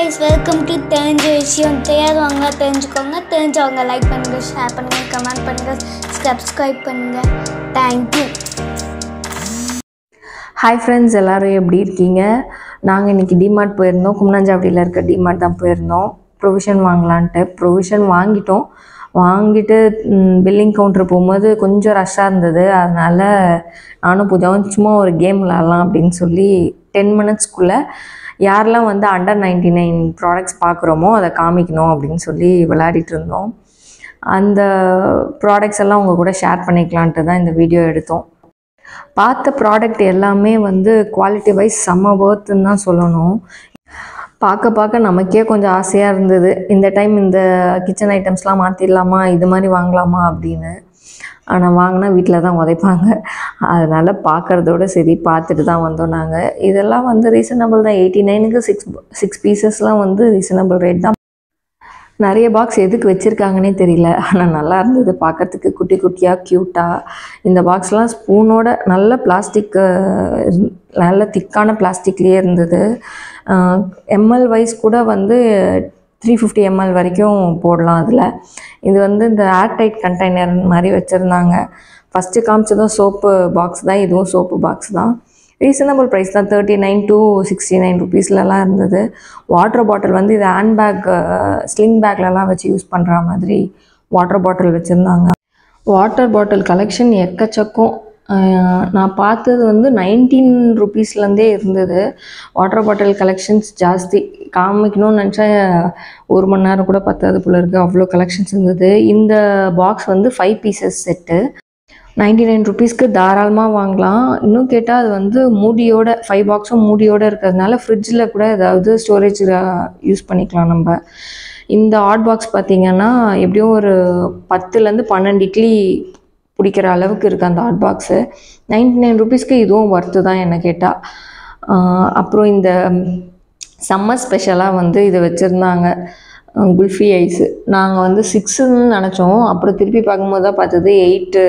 guys, welcome to தெரிஞ்ச விஷயம் தெரியாதவங்க தெரிஞ்சுக்கோங்க, தெரிஞ்சவங்க லைக் பண்ணுங்க, ஷேர் பண்ணுங்க, கமெண்ட் பண்ணுங்க, சப்ஸ்கிரைப் பண்ணுங்க. தேங்க்யூ. ஹாய் ஃப்ரெண்ட்ஸ், எல்லோரும் எப்படி இருக்கீங்க? நாங்கள் இன்றைக்கி டிமார்ட் போயிருந்தோம். கும்னாஞ்சாவடியில் இருக்க டிமார்ட் தான் போயிருந்தோம். ப்ரொவிஷன் வாங்கலான்ட்டு ப்ரொவிஷன் வாங்கிட்டு பில்லிங் கவுண்டர் போகும்போது கொஞ்சம் ரஷ்ஷாக இருந்தது. அதனால் நானும் பூஜாவும் சும்மா ஒரு கேம் விளாட்லாம் அப்படின்னு சொல்லி 10 மினிட்ஸ்க்குள்ளே யாரெல்லாம் வந்து அண்டர் 99 ப்ராடக்ட்ஸ் பார்க்குறோமோ அதை காமிக்கணும் அப்படின்னு சொல்லி விளையாடிட்டு இருந்தோம். அந்த ப்ராடக்ட்ஸ் எல்லாம் உங்கள் கூட ஷேர் பண்ணிக்கலான்ட்டு தான் இந்த வீடியோ எடுத்தோம். பார்த்த ப்ராடக்ட் எல்லாமே வந்து குவாலிட்டி வைஸ் செம்ம ஒர்த்துன்னு தான் சொல்லணும். பார்க்க நமக்கே கொஞ்சம் ஆசையாக இருந்தது, இந்த டைம் இந்த கிச்சன் ஐட்டம்ஸ்லாம் மாற்றிடலாமா, இது மாதிரி வாங்கலாமா அப்படின்னு. ஆனால் வாங்கினா வீட்டில் தான் உதைப்பாங்க. அதனால் பார்க்குறதோட சரி பார்த்துட்டு தான் வந்தோம். நாங்கள் இதெல்லாம் வந்து ரீசனபிள் தான். 89க்கு 6 பீசஸ்லாம் வந்து ரீசனபிள் ரேட் தான். நிறைய பாக்ஸ் எதுக்கு வச்சுருக்காங்கன்னே தெரியல, ஆனால் நல்லா இருந்தது பார்க்குறதுக்கு, குட்டி குட்டியாக க்யூட்டாக. இந்த பாக்ஸ்லாம் ஸ்பூனோட நல்ல பிளாஸ்டிக், நல்ல திக்கான பிளாஸ்டிக்லேயே இருந்தது. எம்எல் வைஸ் கூட வந்து 350 ml வரைக்கும் போடலாம் அதில். இது வந்து இந்த ஏர்டைட் கண்டெய்னர் மாதிரி வச்சுருந்தாங்க. ஃபஸ்ட்டு காமிச்சதும் சோப்பு பாக்ஸ் தான், இதுவும் சோப்பு பாக்ஸ் தான். ரீசனபிள் ப்ரைஸ் தான், 39 to 69 ருபீஸ்லலாம் இருந்தது. வாட்டர் பாட்டில் வந்து இது ஹேண்ட் பேக், ஸ்லிங் பேக்லலாம் வச்சு யூஸ் பண்ணுற மாதிரி வாட்டர் பாட்டில் வச்சுருந்தாங்க. வாட்டர் பாட்டில் கலெக்ஷன் எக்கச்சக்கம். நான் பார்த்தது வந்து 19 ருபீஸ்லேருந்தே இருந்தது. வாட்டர் பாட்டில் கலெக்ஷன்ஸ் ஜாஸ்தி. காமிக்கணும்னு நினச்சா 1 மணி நேரம் கூட பத்தாது போல இருக்குது, அவ்வளோ கலெக்ஷன்ஸ் இருந்தது. இந்த பாக்ஸ் வந்து 5 பீசஸ் செட்டு 99 ருபீஸ்க்கு தாராளமாக வாங்கலாம். இன்னும் கேட்டால் அது வந்து மூடியோட, 5 பாக்ஸும் மூடியோடு இருக்கிறதுனால ஃப்ரிட்ஜில் கூட ஏதாவது ஸ்டோரேஜ் யூஸ் பண்ணிக்கலாம் நம்ம. இந்த ஹாட் பாக்ஸ் பார்த்திங்கன்னா எப்படியும் ஒரு 10லேருந்து 12 இட்லி பிடிக்கிற அளவுக்கு இருக்குது அந்த ஹாட் பாக்ஸு. 99 ருபீஸ்க்கு இதுவும் ஒர்த்து தான் என்ன கேட்டால். அப்புறம் இந்த சம்மர் ஸ்பெஷலாக வந்து இதை வச்சுருந்தாங்க, குல்ஃபி ஐஸு. நாங்கள் வந்து 6ன்னு நினச்சோம், அப்புறம் திருப்பி பார்க்கும்போது தான் பார்த்தது 8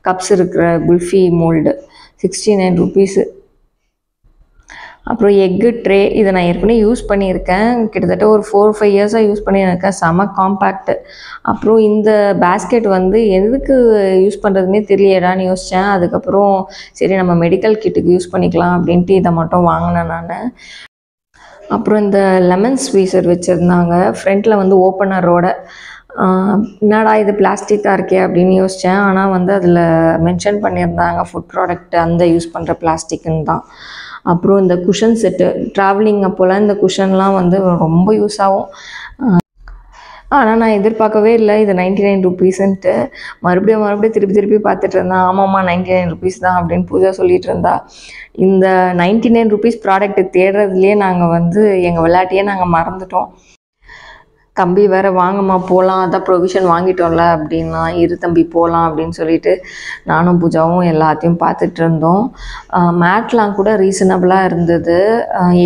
கப்ஸ் இருக்கிற குல்ஃபி மோல்டு, 69 ருபீஸு. அப்புறம் எக்கு ட்ரே, இதை நான் ஏற்கனவே யூஸ் பண்ணியிருக்கேன், கிட்டத்தட்ட ஒரு 4-5 இயர்ஸாக யூஸ் பண்ணியிருக்கேன். செம காம்பேக்ட்டு. அப்புறம் இந்த பேஸ்கெட் வந்து எதுக்கு யூஸ் பண்ணுறதுனே தெரியலையடான்னு யோசித்தேன். அதுக்கப்புறம் சரி நம்ம மெடிக்கல் கிட்டுக்கு யூஸ் பண்ணிக்கலாம் அப்படின்ட்டு இதை மட்டும் வாங்கினேன் நான். அப்புறம் இந்த லெமன் ஸ்வீசர் வச்சுருந்தாங்க, ஃப்ரண்ட்டில் வந்து ஓப்பனரோட. என்னடா இது பிளாஸ்டிக்காக இருக்கே அப்படின்னு யோசித்தேன். ஆனால் வந்து அதில் மென்ஷன் பண்ணியிருந்தாங்க ஃபுட் ப்ராடக்ட் அந்த யூஸ் பண்ணுற பிளாஸ்டிக்குன்னு தான். அப்புறம் இந்த குஷன் செட்டு, ட்ராவலிங் அப்போலாம் இந்த குஷன்லாம் வந்து ரொம்ப யூஸ் ஆகும். ஆனால் நான் எதிர்பார்க்கவே இல்லை இது 99 ருபீஸுன்ட்டு. மறுபடியும் திருப்பி பார்த்துட்டு இருந்தேன். ஆமாம்மா 99 ருபீஸ் தான் அப்படின்னு பூஜா சொல்லிகிட்டு இருந்தா. இந்த 99 ருபீஸ் ப்ராடக்ட்டு தேடுறதுலேயே நாங்கள் வந்து எங்கள் விளையாட்டையே நாங்கள் மறந்துட்டோம். தம்பி வேறு வாங்கம்மா போகலாம், அதான் ப்ரொவிஷன் வாங்கிட்டோம்ல அப்படின்னா, இரு தம்பி போகலாம் அப்படின்னு சொல்லிட்டு நானும் பூஜாவும் எல்லாத்தையும் பார்த்துட்டு இருந்தோம். மேட்லாம் கூட ரீசனபிளாக இருந்தது,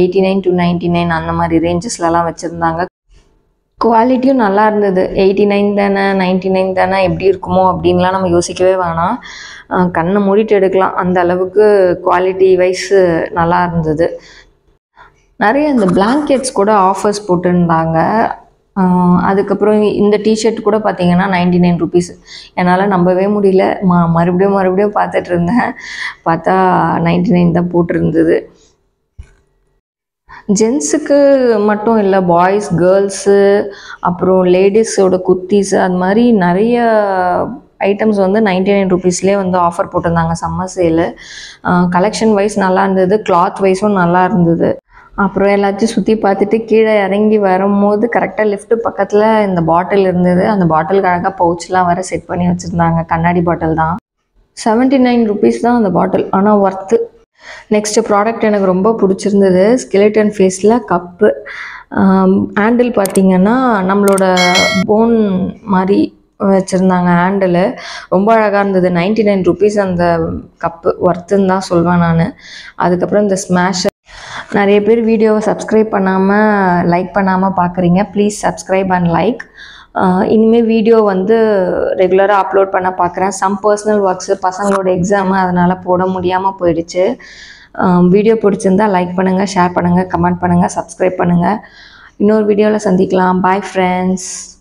89 to 99 அந்த மாதிரி ரேஞ்சஸ்லலாம் வச்சுருந்தாங்க. குவாலிட்டியும் நல்லா இருந்தது. 89 தானே 99 தானே எப்படி இருக்குமோ அப்படின்லாம் நம்ம யோசிக்கவே வேணாம், கண்ணை மூடிட்டு எடுக்கலாம், அந்த அளவுக்கு குவாலிட்டி வைஸ் நல்லா இருந்தது. நிறைய இந்த பிளாங்கெட்ஸ் கூட ஆஃபர்ஸ் போட்டுருந்தாங்க. அதுக்கப்புறம் இந்த டிஷர்ட் கூட பார்த்திங்கன்னா 99 ருபீஸ். என்னால் நம்பவே முடியல, மறுபடியும் பார்த்துட்டு இருந்தேன். பார்த்தா 99 தான் போட்டிருந்தது. ஜென்ஸுக்கு மட்டும் இல்லை, பாய்ஸ், கேர்ள்ஸு, அப்புறம் லேடிஸோட குர்த்திஸு, அது மாதிரி நிறைய ஐட்டம்ஸ் வந்து 99 ருபீஸ்லேயே வந்து ஆஃபர் போட்டிருந்தாங்க, சம்மர் சேலு. கலெக்ஷன் வைஸ் நல்லா இருந்தது, கிளாத் வைஸும் நல்லா இருந்தது. அப்புறம் எல்லாத்தையும் சுற்றி பார்த்துட்டு கீழே இறங்கி வரும்போது கரெக்டாக லிஃப்ட்டு பக்கத்தில் இந்த பாட்டில் இருந்தது. அந்த பாட்டிலுக்கு அழகாக பவுச்லாம் வர செட் பண்ணி வச்சுருந்தாங்க, கண்ணாடி பாட்டில் தான். 79 ருபீஸ் தான் அந்த பாட்டில், ஆனால் ஒர்த்து. நெக்ஸ்ட்டு ப்ராடக்ட் எனக்கு ரொம்ப பிடிச்சிருந்தது, ஸ்கெலிட்டன் ஃபேஸில் கப்பு. ஹேண்டில் பார்த்திங்கன்னா நம்மளோட போன் மாதிரி வச்சுருந்தாங்க ஹேண்டிலு, ரொம்ப அழகாக இருந்தது. 99 ருபீஸ் அந்த கப்பு, ஒர்த்துன்னு தான் சொல்வேன் நான். அதுக்கப்புறம் இந்த ஸ்மாஷர், நிறைய பேர் வீடியோவை சப்ஸ்கிரைப் பண்ணாமல் லைக் பண்ணாமல் பார்க்குறீங்க, ப்ளீஸ் சப்ஸ்கிரைப் அண்ட் லைக். இனிமேல் வீடியோ வந்து ரெகுலராக அப்லோட் பண்ண பார்க்குறேன். சம் பர்சனல் ஒர்க்ஸு, பசங்களோட எக்ஸாமு, அதனால் போட முடியாமல் போயிடுச்சு. வீடியோ பிடிச்சிருந்தால் லைக் பண்ணுங்கள், ஷேர் பண்ணுங்கள், கமெண்ட் பண்ணுங்கள், சப்ஸ்கிரைப் பண்ணுங்கள். இன்னொரு வீடியோவில் சந்திக்கலாம். Bye friends.